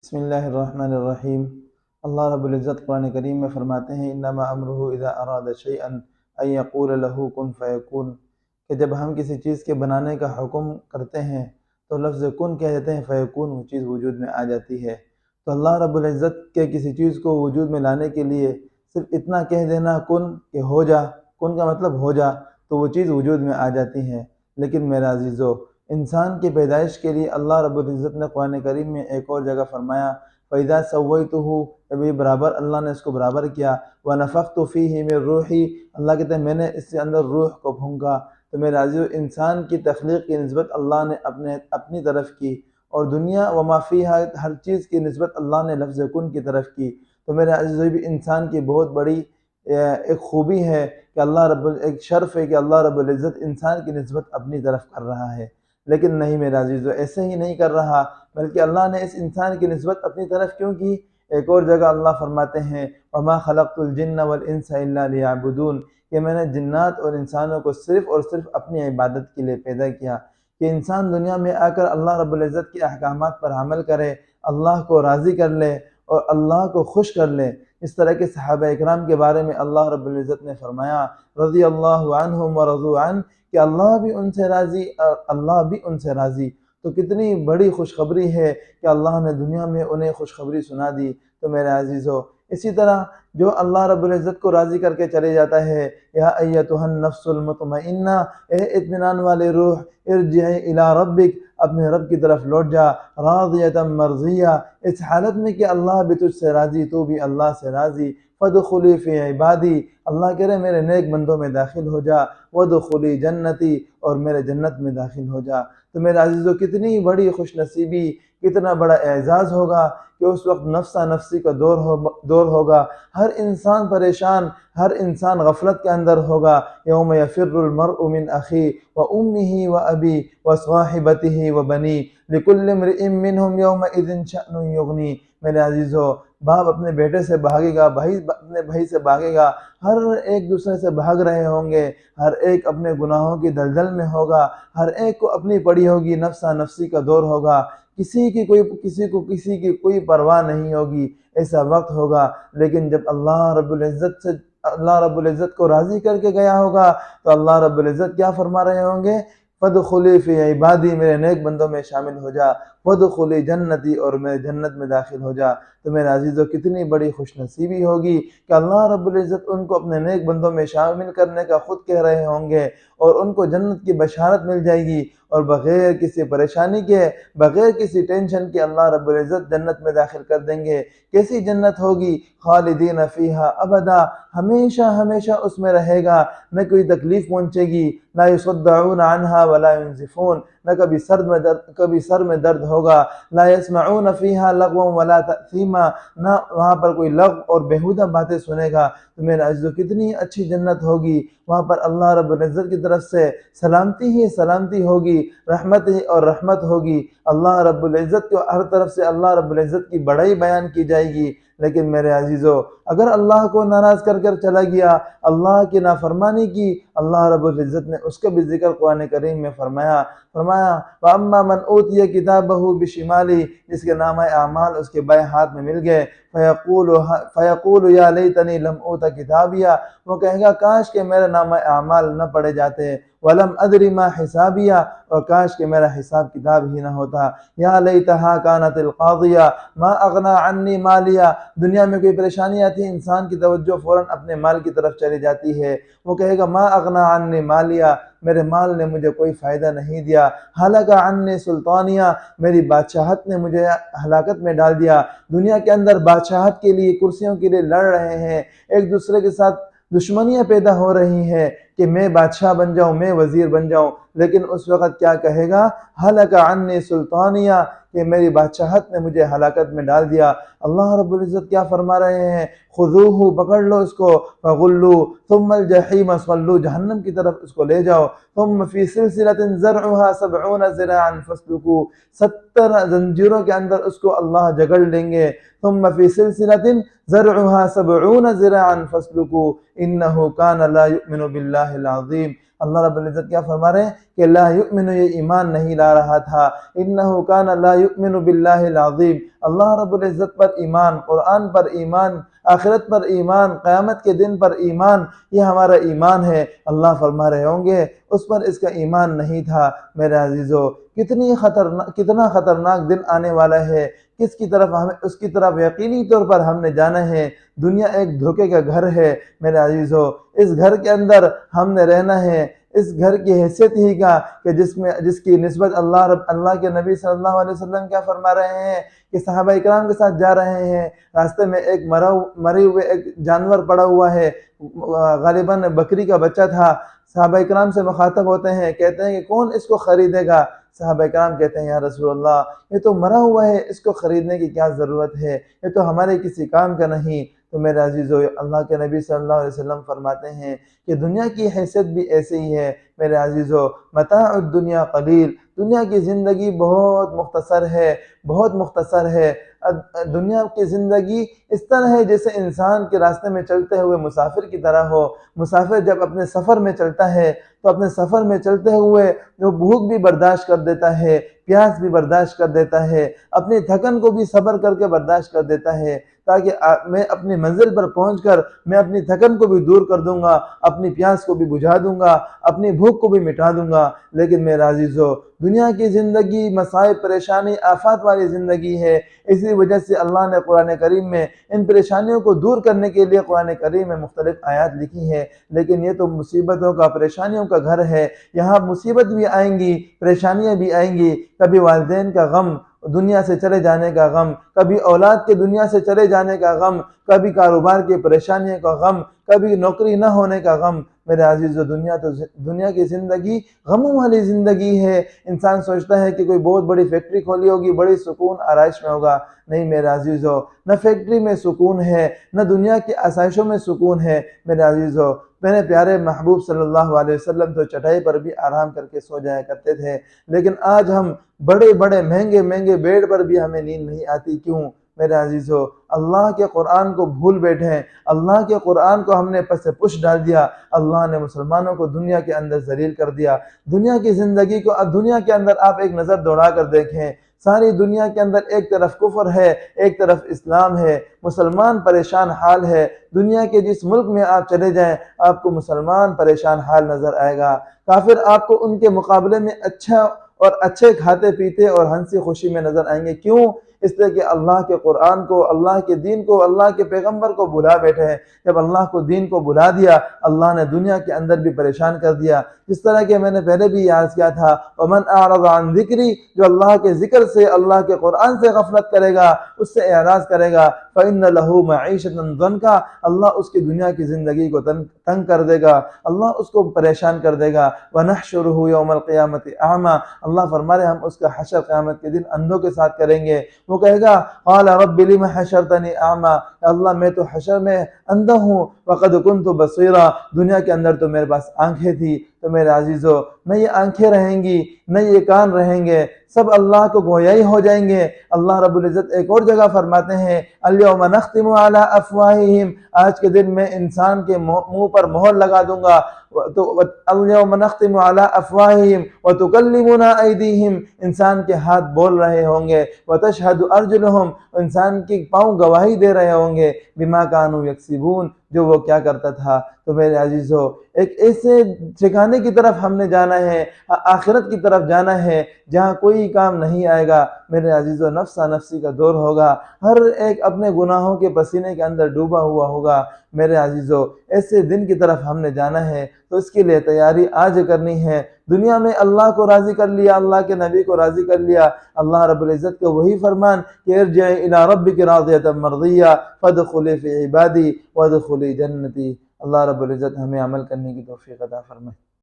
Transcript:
بسم اللہ الرحمن الرحیم۔ اللہ رب العزت قرآن کریم میں فرماتے ہیں انما امرہ اذا اراد شیئا ان یقول لہ کن فیکون، کہ جب ہم کسی چیز کے بنانے کا حکم کرتے ہیں تو لفظ کن کہہ دیتے ہیں، فیکون وہ چیز وجود میں آ جاتی ہے۔ تو اللہ رب العزت کے کسی چیز کو وجود میں لانے کے لیے صرف اتنا کہہ دینا کن کہ ہو جا، کن کا مطلب ہو جا، تو وہ چیز وجود میں آ جاتی ہے۔ لیکن میرا عزیزو، انسان کی پیدائش کے لیے اللہ رب العزت نے قرآن کریم میں ایک اور جگہ فرمایا فَإِذَا سَوَّيْتُهُ، جب یہ برابر اللہ نے اس کو برابر کیا، وَنَفَخْتُ فِيهِ مِن رُوحِي، اللہ کہتے ہیں میں نے اس کے اندر روح کو پھونکا۔ تو میرے عزیزو، انسان کی تخلیق کی نسبت اللہ نے اپنی طرف کی، اور دنیا وما فیہا، ہر چیز کی نسبت اللہ نے لفظ کن کی طرف کی۔ تو میرے عزیزو، بھی انسان کی بہت بڑی ایک خوبی ہے کہ ایک شرف ہے کہ اللہ رب العزت انسان کی نسبت اپنی طرف کر رہا ہے۔ لیکن نہیں میرے عزیزو، ایسے ہی نہیں کر رہا، بلکہ اللہ نے اس انسان کی نسبت اپنی طرف کیوں کی؟ ایک اور جگہ اللہ فرماتے ہیں وَمَا خَلَقْتُ الْجِنَّ وَالْإِنسَ إِلَّا لِيَعْبُدُونَ، کہ میں نے جنات اور انسانوں کو صرف اور صرف اپنی عبادت کے لیے پیدا کیا، کہ انسان دنیا میں آ کر اللہ رب العزت کے احکامات پر عمل کرے، اللہ کو راضی کر لے اور اللہ کو خوش کر لے۔ اس طرح کے صحابہ اکرام کے بارے میں اللہ رب العزت نے فرمایا رضی اللہ عنہم ورضوا عنہ، کہ اللہ بھی ان سے راضی اور اللہ بھی ان سے راضی۔ تو کتنی بڑی خوشخبری ہے کہ اللہ نے دنیا میں انہیں خوشخبری سنا دی۔ تو میرے عزیزو، اسی طرح جو اللہ رب العزت کو راضی کر کے چلے جاتا ہے، یا ایتھا النفس المطمئنہ، اے اطمینان والے روح، ارجعی الی ربک، اپنے رب کی طرف لوٹ جا، راضیۃ مرضیہ، اس حالت میں کہ اللہ بھی تجھ سے راضی، تو بھی اللہ سے راضی، فادخلی فی عبادی، اللہ کہہ رہے میرے نیک بندوں میں داخل ہو جا، وادخلی جنتی، اور میرے جنت میں داخل ہو جا۔ تو میرے عزیزو، کتنی بڑی خوش نصیبی، کتنا بڑا اعزاز ہوگا کہ اس وقت نفسا نفسی کا دور ہوگا، ہر انسان پریشان، ہر انسان غفلت کے اندر ہوگا۔ یوم یفر المرء من اخیہ وامہ وابیہ وصاحبتہ وبنیہ لکل امرئ منہم یومئذ شأن یغنیہ۔ میرے عزیزو، باپ اپنے بیٹے سے بھاگے گا، بھائی اپنے بھائی سے بھاگے گا، ہر ایک دوسرے سے بھاگ رہے ہوں گے، ہر ایک اپنے گناہوں کی دلدل میں ہوگا، ہر ایک کو اپنی پڑی ہوگی، نفسا نفسی کا دور ہوگا، کسی کی کوئی پرواہ نہیں ہوگی، ایسا وقت ہوگا۔ لیکن جب اللہ رب العزت کو راضی کر کے گیا ہوگا تو اللہ رب العزت کیا فرما رہے ہوں گے؟ فادخلی فی عبادی، میرے نیک بندوں میں شامل ہو جا، وادخلی جنتی، اور میرے جنت میں داخل ہو جا۔ تو میرے عزیزو، کتنی بڑی خوش نصیبی ہوگی کہ اللہ رب العزت ان کو اپنے نیک بندوں میں شامل کرنے کا خود کہہ رہے ہوں گے، اور ان کو جنت کی بشارت مل جائے گی، اور بغیر کسی پریشانی کے، بغیر کسی ٹینشن کے اللہ رب العزت جنت میں داخل کر دیں گے۔ کیسی جنت ہوگی؟ خالدین فیہا ابدا، ہمیشہ ہمیشہ اس میں رہے گا، نہ کوئی تکلیف پہنچے گی، لا یصدعون عنہا ولا ینزفون، نہ کبھی سر میں درد ہوگا، لا یسمعون فیہا لغوا ولا تأثیما، نہ وہاں پر کوئی لغو اور بیہودہ باتیں سنے گا۔ تو میرے عزیزو، کتنی اچھی جنت ہوگی، وہاں پر اللہ رب العزت کی طرف سے سلامتی ہی سلامتی ہوگی، رحمت ہی اور رحمت ہوگی۔ اللہ رب العزت کو ہر طرف سے اللہ رب العزت کی بڑائی بیان کی جائے گی۔ لیکن میرے عزیزو، اگر اللہ کو ناراض کر چلا گیا، اللہ کی نافرمانی کی، اللہ رب العزت نے اس کا بھی ذکر قرآن کریم میں فرمایا وَأَمَّا مَنْ أُوتِيَ كِتَابَهُ بِشِمَالِهِ، جس کے نامہ اعمال اس کے بائیں ہاتھ میں مل گئے، فَيَقُولُ يَا لَيْتَنِي لَمْ أُوتَ كِتَابِيَهْ، وہ کہے گا کاش کہ میرے نامہ اعمال نہ پڑھے جاتے، وَلَمْ أَدْرِ مَا حِسَابِيَهْ، اور کاش کہ میرا حساب کتاب ہی نہ ہوتا، يَا لَيْتَهَا كَانَتِ الْقَاضِيَةَ مَا أَغْنَىٰ عَنِّي مَالِيَهْ، دنیا میں کوئی پریشانی آتی ہے، انسان کی توجہ فوراً اپنے مال کی طرف چلی جاتی ہے، وہ کہے گا مَا أَغْنَىٰ عَنِّي مَالِيَهْ، میرے مال نے مجھے کوئی فائدہ نہیں دیا، ہلک عنی سلطانیہ، میری بادشاہت نے مجھے ہلاکت میں ڈال دیا۔ دنیا کے اندر بادشاہت کے لیے، کرسیوں کے لیے لڑ رہے ہیں، ایک دوسرے کے ساتھ دشمنیاں پیدا ہو رہی ہیں کہ میں بادشاہ بن جاؤں، میں وزیر بن جاؤں، لیکن اس وقت کیا کہے گا؟ ہلک عنی سلطانیہ، کہ میری بادشاہت نے مجھے ہلاکت میں ڈال دیا۔ اللہ رب العزت کیا فرما رہے ہیں؟ خذوہ، پکڑ لو اس کو، فغلوا ثم الجحیم صلوا، جہنم کی طرف اس کو لے جاؤ، ثم فی سلسلۃ ذرعها 70 ذراعا فاسلکوہ، 70 زنجیروں کے اندر اس کو اللہ جگڑ لیں گے، ثم فی سلسلۃ ذرعها 70 ذراعا فاسلکوہ انہ کان لا یؤمن باللہ العظیم، اللہ رب العزت کیا فرما رہے ہیں کہ لا یؤمن، یہ ایمان نہیں لا رہا تھا، انہ کان لا یؤمن باللہ العظیم، اللہ رب العزت پر ایمان، قرآن پر ایمان، آخرت پر ایمان، قیامت کے دن پر ایمان، یہ ہمارا ایمان ہے۔ اللہ فرما رہے ہوں گے اس پر اس کا ایمان نہیں تھا۔ میرے عزیزو، کتنا خطرناک دن آنے والا ہے، کس کی طرف ہمیں، اس کی طرف یقینی طور پر ہم نے جانا ہے۔ دنیا ایک دھوکے کا گھر ہے میرے عزیزو، اس گھر کے اندر ہم نے رہنا ہے، اس گھر کی حیثیت ہی کا کہ جس کی نسبت اللہ کے نبی صلی اللہ علیہ وسلم کیا فرما رہے ہیں کہ صحابہ اکرام کے ساتھ جا رہے ہیں، راستے میں ایک مرے ہوئے ایک جانور پڑا ہوا ہے، غالباً بکری کا بچہ تھا۔ صحابہ اکرام سے مخاطب ہوتے ہیں، کہتے ہیں کہ کون اس کو خریدے گا؟ صحابہ اکرام کہتے ہیں یا رسول اللہ، یہ تو مرا ہوا ہے، اس کو خریدنے کی کیا ضرورت ہے، یہ تو ہمارے کسی کام کا نہیں۔ تو میرے عزیزو، اللہ کے نبی صلی اللہ علیہ وسلم فرماتے ہیں کہ دنیا کی حیثیت بھی ایسے ہی ہے میرے عزیزو، متاع الدنیا قلیل، دنیا کی زندگی بہت مختصر ہے، بہت مختصر ہے۔ دنیا کی زندگی اس طرح ہے جیسے انسان کے راستے میں چلتے ہوئے مسافر کی طرح ہو۔ مسافر جب اپنے سفر میں چلتا ہے تو اپنے سفر میں چلتے ہوئے وہ بھوک بھی برداشت کر دیتا ہے، پیاس بھی برداشت کر دیتا ہے، اپنی تھکن کو بھی صبر کر کے برداشت کر دیتا ہے، تاکہ میں اپنی منزل پر پہنچ کر میں اپنی تھکن کو بھی دور کر دوں گا، اپنی پیاس کو بھی بجھا دوں گا، اپنی بھوک کو بھی مٹا دوں گا۔ لیکن میرے عزیزو، دنیا کی زندگی مسائب، پریشانی، آفات والی زندگی ہے۔ اسی وجہ سے اللہ نے قرآن کریم میں ان پریشانیوں کو دور کرنے کے لیے قرآن کریم میں مختلف آیات لکھی ہے۔ لیکن یہ تو مصیبتوں کا، پریشانیوں کا گھر ہے، یہاں مصیبت بھی آئیں گی، پریشانیاں بھی آئیں گی، کبھی والدین کا غم، دنیا سے چلے جانے کا غم، کبھی اولاد کے دنیا سے چلے جانے کا غم، کبھی کاروبار کی پریشانیوں کا غم، کبھی نوکری نہ ہونے کا غم۔ میرے عزیزو، دنیا کی زندگی غموں والی زندگی ہے۔ انسان سوچتا ہے کہ کوئی بہت بڑی فیکٹری کھولی ہوگی، بڑی سکون آرائش میں ہوگا۔ نہیں میرے عزیزو، نہ فیکٹری میں سکون ہے، نہ دنیا کی آسائشوں میں سکون ہے۔ میرے عزیزو، میرے پیارے محبوب صلی اللہ علیہ وسلم تو چٹائی پر بھی آرام کر کے سو جایا کرتے تھے، لیکن آج ہم بڑے بڑے مہنگے بیڈ پر بھی ہمیں نیند نہیں آتی۔ کیوں میرے عزیزو؟ اللہ کے قرآن کو بھول بیٹھے ہیں، اللہ کے قرآن کو ہم نے پس پش ڈال دیا۔ اللہ نے مسلمانوں کو دنیا کے اندر ذلیل کر دیا۔ دنیا کی زندگی کو، اب دنیا کے اندر آپ ایک نظر دوڑا کر دیکھیں، ساری دنیا کے اندر ایک طرف کفر ہے، ایک طرف اسلام ہے، مسلمان پریشان حال ہے۔ دنیا کے جس ملک میں آپ چلے جائیں، آپ کو مسلمان پریشان حال نظر آئے گا۔ کافر آپ کو ان کے مقابلے میں اچھے کھاتے پیتے اور ہنسی خوشی میں نظر آئیں گے۔ کیوں؟ اس لیے کہ اللہ کے قرآن کو، اللہ کے دین کو، اللہ کے پیغمبر کو بھلا بیٹھے ہیں۔ جب اللہ کو، دین کو بھلا دیا، اللہ نے دنیا کے اندر بھی پریشان کر دیا۔ جس طرح کہ میں نے پہلے بھی عرض کیا تھا، وَمَنْ أَعْرَضَ عَنْ ذِكْرِي، جو اللہ کے ذکر سے، اللہ کے قرآن سے غفلت کرے گا، اس سے اعراض کرے گا، فَإِنَّ لَهُ مَعِيشَةً ضَنْكًا، اللہ اس کی دنیا کی زندگی کو تنگ کر دے گا، اللہ اس کو پریشان کر دے گا۔ وَنَحْشُرُهُ يَوْمَ الْقِيَامَةِ أَعْمَى، اللہ فرما رہے ہم اس کا حشر قیامت کے دن اندھوں کے ساتھ کریں گے۔ وہ کہے گا، قال رب لم حشرتنی اعمى، اللہ میں تو حشر میں اندھا ہوں، وقد كنت بصیرا، دنیا کے اندر تو میرے پاس آنکھیں تھی۔ تو میرے عزیزو، نہ یہ آنکھیں رہیں گی، نہ یہ کان رہیں گے، سب اللہ کو گویائی ہو جائیں گے۔ اللہ رب العزت ایک اور جگہ فرماتے ہیں، اليوم نختم على افواہہم، آج کے دن میں انسان کے منہ پر مہر لگا دوں گا۔ اليوم نختم على افواہہم وتکلمنا ایدیہم، انسان کے ہاتھ بول رہے ہوں گے، وتشہد ارجلہم، انسان کی پاؤں گواہی دے رہے ہوں گے، بما كانوا یکسبون، جو وہ کیا کرتا تھا۔ تو میرے عزیزو، ایک ایسے ٹھکانے کی طرف ہم نے جانا ہے، آخرت کی طرف جانا ہے، جہاں کوئی کام نہیں آئے گا۔ میرے عزیزو، نفسا نفسی کا دور ہوگا، ہر ایک اپنے گناہوں کے پسینے کے اندر ڈوبا ہوا ہوگا۔ میرے عزیزو، ایسے دن کی طرف ہم نے جانا ہے، تو اس کے لیے تیاری آج کرنی ہے۔ دنیا میں اللہ کو راضی کر لیا، اللہ کے نبی کو راضی کر لیا، اللہ رب العزت کا وہی فرمان کہ ارجعی الی ربک راضیۃ مرضیہ فادخلی فی عبادی وادخلی جنتی۔ اللہ رب العزت ہمیں عمل کرنے کی توفیق عطا فرمائے۔